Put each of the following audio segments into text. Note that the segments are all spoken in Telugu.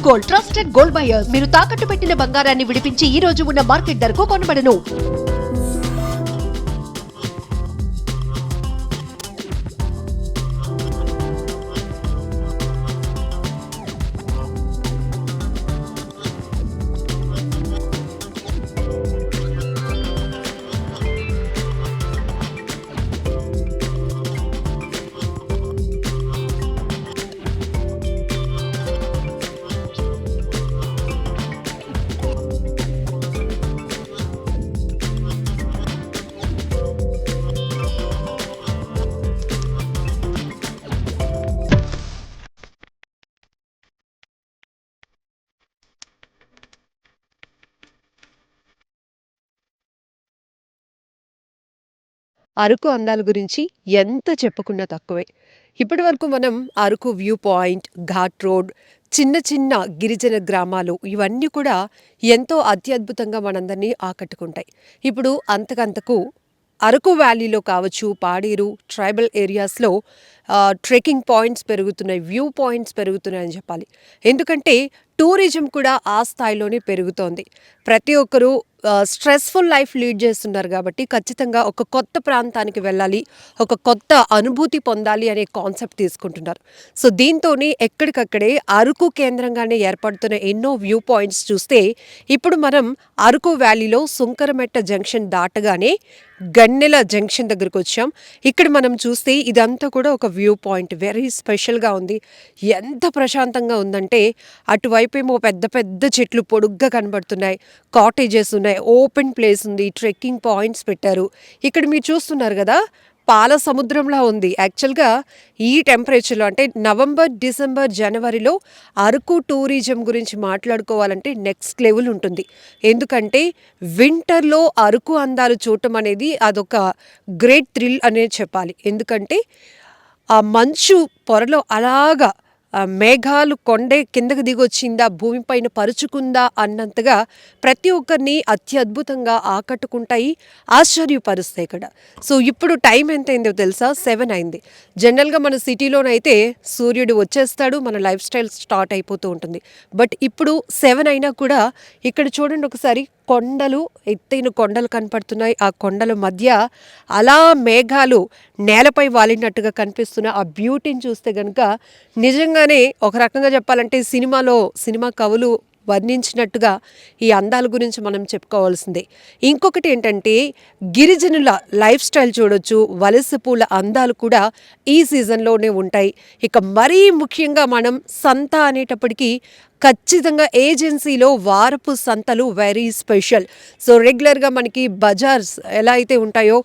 Gold trusted gold buyers. మీరు తాకట్టు పెట్టిన బంగారాన్ని విడిపించి ఈ రోజు ఉన్న మార్కెట్ ధరకు కొనబడను. అరకు అందాల గురించి ఎంత చెప్పుకున్నా తక్కువే. ఇప్పటి వరకు మనం Araku view point, ghat road, చిన్న చిన్న గిరిజన గ్రామాలు ఇవన్నీ కూడా ఎంతో అత్యద్భుతంగా మనందరినీ ఆకట్టుకుంటాయి. ఇప్పుడు అంతకంతకు అరకు వ్యాలీలో కావచ్చు, పాడేరు, ట్రైబల్ ఏరియాస్‌లో ట్రెక్కింగ్ పాయింట్స్ పెరుగుతున్నాయి, వ్యూ పాయింట్స్ పెరుగుతున్నాయని చెప్పాలి. ఎందుకంటే టూరిజం కూడా ఆ స్థాయిలోనే పెరుగుతోంది. ప్రతి ఒక్కరూ స్ట్రెస్‌ఫుల్ లైఫ్ లీడ్ చేస్తున్నారు కాబట్టి ఖచ్చితంగా ఒక కొత్త ప్రాంతానికి వెళ్ళాలి, ఒక కొత్త అనుభూతి పొందాలి అనే కాన్సెప్ట్ తీసుకుంటున్నారు. సో దీంతోనే ఎక్కడికక్కడే అరకు కేంద్రంగానే ఏర్పడుతున్న ఎన్నో వ్యూ పాయింట్స్ చూస్తే ఇప్పుడు మనం అరకు వ్యాలీలో సుంకరమెట్ట జంక్షన్ దాటగానే గన్నెల జంక్షన్ దగ్గరకు వచ్చాం. ఇక్కడ మనం చూస్తే ఇదంతా కూడా ఒక వ్యూ పాయింట్. వెరీ స్పెషల్‌గా ఉంది. ఎంత ప్రశాంతంగా ఉందంటే అటువైపేమో పెద్ద పెద్ద చెట్లు పొడుగ్గా కనబడుతున్నాయి. కాటేజెస్ ఉన్నాయి. ఓపెన్ ప్లేస్ ఉంది. ట్రెక్కింగ్ పాయింట్స్ పెట్టారు. ఇక్కడ మీరు చూస్తున్నారు కదా! పాల సముద్రంలా ఉంది. యాక్చువల్‌గా ఈ టెంపరేచర్‌లో అంటే నవంబర్, డిసెంబర్, జనవరిలో అరకు టూరిజం గురించి మాట్లాడుకోవాలంటే నెక్స్ట్ లెవెల్ ఉంటుంది. ఎందుకంటే వింటర్‌లో అరకు అందాలు చూడటం అనేది అదొక గ్రేట్ థ్రిల్ అనే చెప్పాలి. ఎందుకంటే ఆ మంచు పొరలో అలాగా మేఘాలు కొండే కిందకి దిగొచ్చిందా, భూమిపైన పరుచుకుందా అన్నంతగా ప్రతి ఒక్కరిని అత్యద్భుతంగా ఆకట్టుకుంటాయి, ఆశ్చర్యపరుస్తాయి ఇక్కడ. సో ఇప్పుడు టైం ఎంతైందో తెలుసా? 7 అయింది. జనరల్‌గా మన సిటీలోనైతే సూర్యుడు వచ్చేస్తాడు, మన లైఫ్ స్టైల్ స్టార్ట్ అయిపోతూ ఉంటుంది. బట్ ఇప్పుడు 7 అయినా కూడా ఇక్కడ చూడండి ఒకసారి, కొండలు, ఎత్తైన కొండలు కనపడుతున్నాయి. ఆ కొండల మధ్య అలా మేఘాలు నేలపై వాలినట్టుగా కనిపిస్తున్న ఆ బ్యూటీని చూస్తే గనుక నిజంగానే ఒక రకంగా చెప్పాలంటే సినిమా కవులు వర్ణించినట్టుగా ఈ అందాల గురించి మనం చెప్పుకోవాల్సిందే. ఇంకొకటి ఏంటంటే గిరిజనుల లైఫ్ స్టైల్ చూడొచ్చు. వలస పూల అందాలు కూడా ఈ సీజన్‌లోనే ఉంటాయి. ఇక మరీ ముఖ్యంగా మనం సంత అనేటప్పటికీ ఖచ్చితంగా ఏజెన్సీలో వారపు సంతలు వెరీ స్పెషల్. సో రెగ్యులర్‌గా మనకి బజార్స్ ఎలా అయితే ఉంటాయో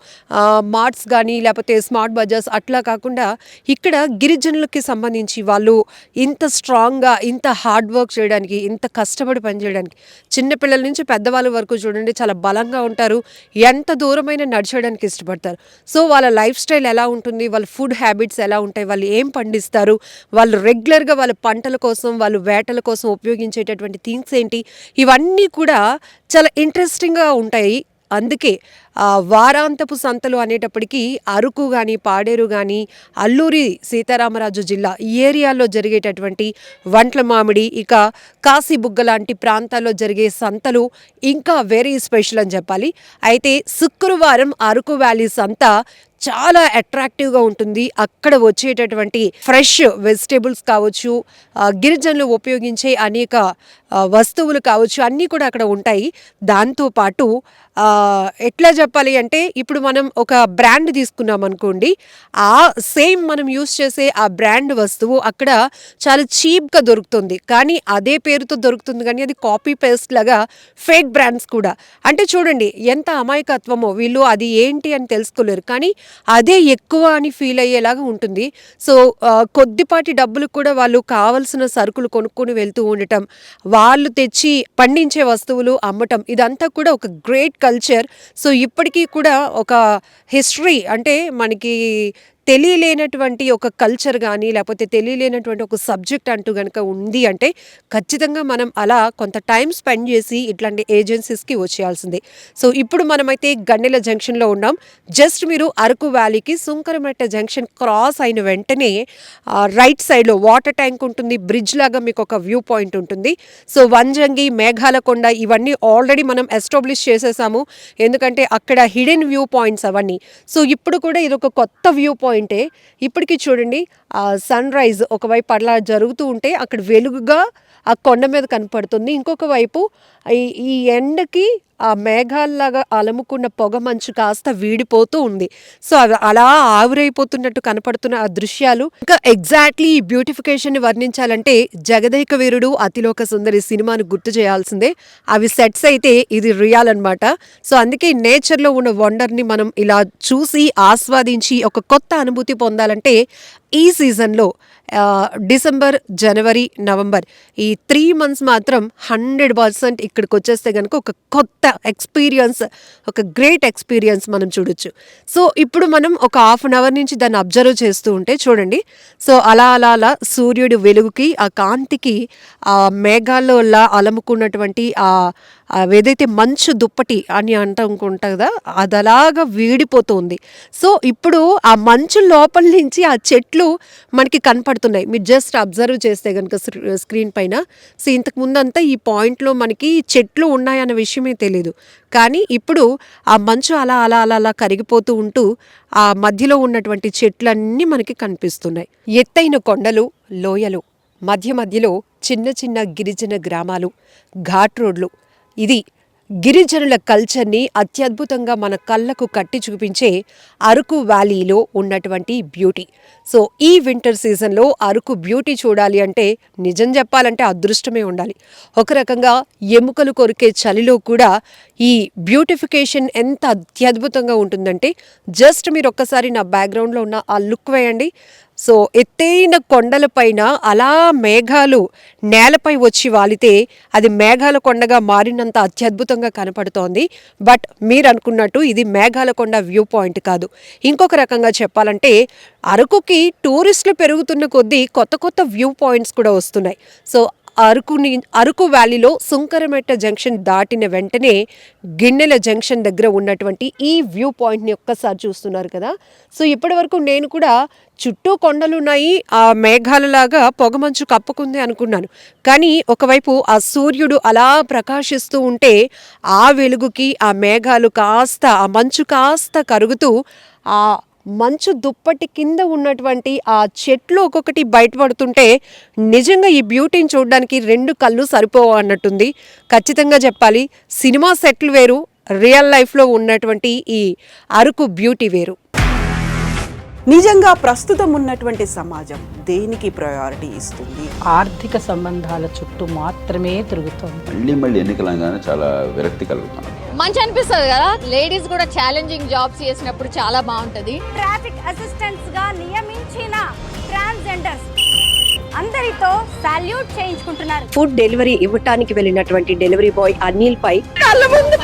మార్ట్స్ కానీ లేకపోతే స్మార్ట్ బజార్స్ అట్లా కాకుండా ఇక్కడ గిరిజనులకి సంబంధించి వాళ్ళు ఇంత స్ట్రాంగ్‌గా, ఇంత హార్డ్ వర్క్ చేయడానికి, ఇంత కష్టపడి పనిచేయడానికి, చిన్నపిల్లల నుంచి పెద్దవాళ్ళ వరకు చూడండి చాలా బలంగా ఉంటారు. ఎంత దూరమైనా నడిచేయడానికి ఇష్టపడతారు. సో వాళ్ళ లైఫ్ స్టైల్ ఎలా ఉంటుంది, వాళ్ళ ఫుడ్ హ్యాబిట్స్ ఎలా ఉంటాయి, వాళ్ళు ఏం పండిస్తారు, వాళ్ళు రెగ్యులర్‌గా వాళ్ళ పంటల కోసం, వాళ్ళు వేటల కోసం ఉపయోగించేటటువంటి థింగ్స్ ఏంటి, ఇవన్నీ కూడా చాలా ఇంట్రెస్టింగ్‌గా ఉంటాయి. అందుకే వారాంతపు సంతలు అనేటప్పటికీ అరకు కానీ, పాడేరు కానీ, అల్లూరి సీతారామరాజు జిల్లా ఈ ఏరియాలో జరిగేటటువంటి వంట్ల మామిడి, ఇక కాశీబుగ్గ లాంటి ప్రాంతాల్లో జరిగే సంతలు ఇంకా వెరీ స్పెషల్ అని చెప్పాలి. అయితే శుక్రవారం అరకు వ్యాలీ సంత చాలా అట్రాక్టివ్‌గా ఉంటుంది. అక్కడ వచ్చేటటువంటి ఫ్రెష్ వెజిటేబుల్స్ కావచ్చు, గిరిజనులు ఉపయోగించే అనేక వస్తువులు కావచ్చు, అన్నీ కూడా అక్కడ ఉంటాయి. దాంతోపాటు ఎట్లా చెప్పాలి అంటే ఇప్పుడు మనం ఒక బ్రాండ్ తీసుకున్నాం అనుకోండి, ఆ సేమ్ మనం యూస్ చేసే ఆ బ్రాండ్ వస్తువు అక్కడ చాలా చీప్‌గా దొరుకుతుంది. కానీ అదే పేరుతో దొరుకుతుంది కానీ అది కాపీ పేస్ట్ లాగా ఫేక్ బ్రాండ్స్ కూడా. అంటే చూడండి ఎంత అమాయకత్వమో, వీళ్ళు అది ఏంటి అని తెలుసుకోలేరు. కానీ అదే ఎక్కువ అని ఫీల్ అయ్యేలాగా ఉంటుంది. సో కొద్దిపాటి డబ్బులకు కూడా వాళ్ళు కావాల్సిన సరుకులు కొనుక్కొని వెళ్తూ ఉండటం, వాళ్ళు తెచ్చి పండించే వస్తువులు అమ్మటం, ఇదంతా కూడా ఒక గ్రేట్ కల్చర్. సో ఇప్పటికీ కూడా ఒక హిస్టరీ అంటే మనకి తెలియలేనటువంటి ఒక కల్చర్ కానీ లేకపోతే తెలియలేనటువంటి ఒక సబ్జెక్ట్ అంటూ కనుక ఉంది అంటే ఖచ్చితంగా మనం అలా కొంత టైం స్పెండ్ చేసి ఇట్లాంటి ఏజెన్సీస్కి వచ్చేయాల్సిందే. సో ఇప్పుడు మనమైతే గన్నెల జంక్షన్లో ఉన్నాం. జస్ట్ మీరు అరకు వ్యాలీకి సుంకరమెట్ట జంక్షన్ క్రాస్ అయిన వెంటనే రైట్ సైడ్లో వాటర్ ట్యాంక్ ఉంటుంది, బ్రిడ్జ్ లాగా మీకు ఒక వ్యూ పాయింట్ ఉంటుంది. సో వంజంగి, మేఘాలకొండ ఇవన్నీ ఆల్రెడీ మనం ఎస్టాబ్లిష్ చేసేసాము, ఎందుకంటే అక్కడ హిడెన్ వ్యూ పాయింట్స్ అవన్నీ. సో ఇప్పుడు కూడా ఇది ఒక కొత్త వ్యూ పాయింటే. ఇప్పటికి చూడండి సన్ రైజ్ ఒకవైపు అలా జరుగుతూ ఉంటే అక్కడ వెలుగుగా ఆ కొండ మీద కనపడుతుంది. ఇంకొక వైపు ఈ ఎండకి ఆ మేఘాల్లాగా అలముకున్న పొగ మంచు కాస్త వీడిపోతూ ఉంది. సో అవి అలా ఆవిరైపోతున్నట్టు కనపడుతున్న ఆ దృశ్యాలు. ఇంకా ఎగ్జాక్ట్లీ ఈ బ్యూటిఫికేషన్ ని వర్ణించాలంటే జగదేక వీరుడు అతిలోక సుందరి సినిమాను గుర్తు చేయాల్సిందే. అవి సెట్స్ అయితే ఇది రియల్ అన్నమాట. సో అందుకే నేచర్లో ఉన్న వండర్ని మనం ఇలా చూసి ఆస్వాదించి ఒక కొత్త అనుభూతి పొందాలంటే ఈ సీజన్లో డిసెంబర్, జనవరి, నవంబర్ ఈ 3 months మాత్రం 100% ఇక్కడికి వచ్చేస్తే కనుక ఒక కొత్త ఎక్స్పీరియన్స్, ఒక గ్రేట్ ఎక్స్పీరియన్స్ మనం చూడొచ్చు. సో ఇప్పుడు మనం ఒక 1/2 hour నుంచి దాన్ని అబ్జర్వ్ చేస్తూ ఉంటే చూడండి. సో అలా అలా అలా సూర్యుడి వెలుగుకి ఆ కాంతికి ఆ మేఘాల్లో అలముకున్నటువంటి ఏదైతే మంచు దుప్పటి అని అంటుంటా కదా అది అలాగా వీడిపోతుంది. సో ఇప్పుడు ఆ మంచు లోపల నుంచి ఆ చెట్లు మనకి కనపడుతున్నాయి. మీరు జస్ట్ అబ్జర్వ్ చేస్తే కనుక స్క్రీన్ పైన. సో ఇంతకు ముందంతా ఈ పాయింట్లో మనకి చెట్లు ఉన్నాయన్న విషయమే తెలియదు, కానీ ఇప్పుడు ఆ మంచు అలా అలా అలా అలా కరిగిపోతూ ఉంటూ ఆ మధ్యలో ఉన్నటువంటి చెట్లన్నీ మనకి కనిపిస్తున్నాయి. ఎత్తైన కొండలు, లోయలు, మధ్య మధ్యలో చిన్న చిన్న గిరిజన గ్రామాలు, ఘాట్ రోడ్లు. ఇది గిరిజనుల కల్చర్ని అత్యద్భుతంగా మన కళ్ళకు కట్టి చూపించే అరకు వ్యాలీలో ఉన్నటువంటి బ్యూటీ. సో ఈ వింటర్ సీజన్లో అరకు బ్యూటీ చూడాలి అంటే నిజం చెప్పాలంటే అదృష్టమే ఉండాలి. ఒక రకంగా ఎముకలు కొరికే చలిలో కూడా ఈ బ్యూటిఫికేషన్ ఎంత అత్యద్భుతంగా ఉంటుందంటే జస్ట్ మీరు ఒక్కసారి నా బ్యాక్గ్రౌండ్లో ఉన్న ఆ లుక్ వేయండి. సో ఎత్తైన కొండలపైన అలా మేఘాలు నేలపై వచ్చి వాలితే అది మేఘాల కొండగా మారినంత అత్యద్భుతంగా కనపడుతోంది. బట్ మీరు అనుకున్నట్టు ఇది మేఘాల కొండ వ్యూ పాయింట్ కాదు. ఇంకొక రకంగా చెప్పాలంటే అరకుకి టూరిస్టులు పెరుగుతున్న కొద్దీ కొత్త కొత్త వ్యూ పాయింట్స్ కూడా వస్తున్నాయి. సో అరకు వ్యాలీలో సుంకరమెట్ట జంక్షన్ దాటిన వెంటనే గిన్నెల జంక్షన్ దగ్గర ఉన్నటువంటి ఈ వ్యూ పాయింట్ని ఒక్కసారి చూస్తున్నారు కదా. సో ఇప్పటి వరకు నేను కూడా చుట్టూ కొండలు ఉన్నాయి, ఆ మేఘాలలాగా పొగమంచు కప్పుకుంది అనుకున్నాను. కానీ ఒకవైపు ఆ సూర్యుడు అలా ప్రకాశిస్తూ ఉంటే ఆ వెలుగుకి ఆ మేఘాలు కాస్త, ఆ మంచు కాస్త కరుగుతూ ఆ మంచు దుప్పటి కింద ఉన్నటువంటి ఆ చెట్లు ఒక్కొక్కటి బయటపడుతుంటే నిజంగా ఈ బ్యూటీని చూడడానికి 2 కళ్ళు సరిపోవు అన్నట్టుంది. ఖచ్చితంగా చెప్పాలి, సినిమా సెట్లు వేరు, రియల్ లైఫ్లో ఉన్నటువంటి ఈ అరకు బ్యూటీ వేరు. నిజంగా ప్రస్తుతం ఉన్నటువంటి సమాజం దేనికి ప్రయారిటీ ఇస్తుంది? ఆర్థిక సంబంధాల చుట్టూ మాత్రమే తిరుగుతుంది. మళ్ళీ ఎన్నికలంగానే చాలా విరక్తి కలుగుతాను. మంచి అనిపిస్తుంది కదా, లేడీస్ కూడా ఛాలెంజింగ్ జాబ్స్ చేసినప్పుడు చాలా బాగుంటది. ట్రాఫిక్ అసిస్టెంట్స్ గా నియమించిన ట్రాన్స్జెండర్స్ అందరితో సాల్యూట్ చేయించుకుంటున్నారు. ఫుడ్ డెలివరీ ఇవ్వటానికి వెళ్ళినటువంటి డెలివరీ బాయ్ అనిల్ పై కళ్ళ ముందు